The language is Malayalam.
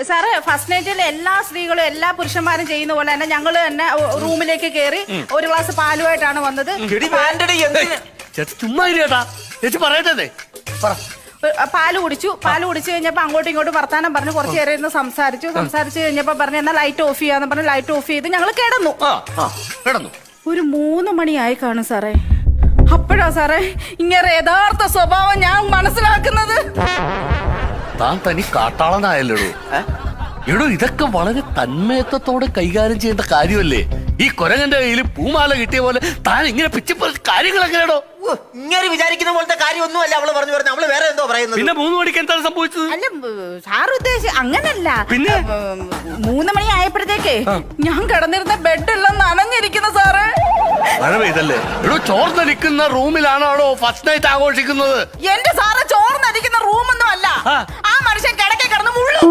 സാറ് ഫസ്റ്റ് നൈറ്റിൽ എല്ലാ സ്ത്രീകളും എല്ലാ പുരുഷന്മാരും ചെയ്യുന്ന പോലെ തന്നെ ഞങ്ങള് തന്നെ റൂമിലേക്ക് കയറി ഒരു ഗ്ലാസ് പാലുമായിട്ടാണ് വന്നത്. ചുമ്മാ ചേച്ചി പറയട്ടെ. പാല് കുടിച്ചു കഴിഞ്ഞപ്പോ അങ്ങോട്ടും ഇങ്ങോട്ടും വർത്താനം പറഞ്ഞു കുറച്ചു നേരം ഇരുന്ന് സംസാരിച്ചു കഴിഞ്ഞപ്പോ പറഞ്ഞു എന്നാ ലൈറ്റ് ഓഫ് ചെയ്യാന്ന് പറഞ്ഞു ലൈറ്റ് ഓഫ് ചെയ്ത് ഞങ്ങൾ കിടന്നു. ഒരു 3 മണിയായി കാണും സാറേ. അപ്പോഴാ സാറേ ഇങ്ങനെ യഥാർത്ഥ സ്വഭാവം ഞാൻ മനസ്സിലാക്കുന്നത്. താൻ തനി കാട്ടാളനായല്ലോ. എടോ ഇതൊക്കെ വളരെ തന്മയത്വത്തോടെ കൈകാര്യം ചെയ്യേണ്ട കാര്യമല്ലേ? ഈ കൊരങ്ങന്റെ കയ്യിൽ പൂമാല കിട്ടിയ പോലെ താൻ ഇങ്ങനെ പിച്ചിപ്പറ കാര്യങ്ങൾ എങ്ങനെയാണോ? ഇങ്ങനെ വിചാരിക്കുന്ന പോലത്തെ കാര്യമൊന്നുമല്ല അവള് പറഞ്ഞു അവള് വേറെ എന്തോ പറയുന്നത്. പിന്നെ 3 മണിക്ക് എന്താണ് സംഭവിച്ചത്? അല്ല സാർ ഉദ്ദേശിച്ച അങ്ങനല്ല. പിന്നെ 3 മണി ആയപ്പോഴത്തേക്കേ ഞാൻ കിടന്നിരുന്ന ബെഡെല്ലാം നനഞ്ഞിരിക്കുന്നു സാറ്. മഴ പെയ്തല്ലേ? എടോ ചോർന്നടിക്കുന്ന റൂമിലാണോ ഫസ്റ്റ് നൈറ്റ് ആഘോഷിക്കുന്നത്? എന്റെ സാറ് ചോർന്നടിക്കുന്ന റൂമൊന്നും അല്ല. ആ മനുഷ്യൻ കിടക്കെ കിടന്ന് മുള്ളു.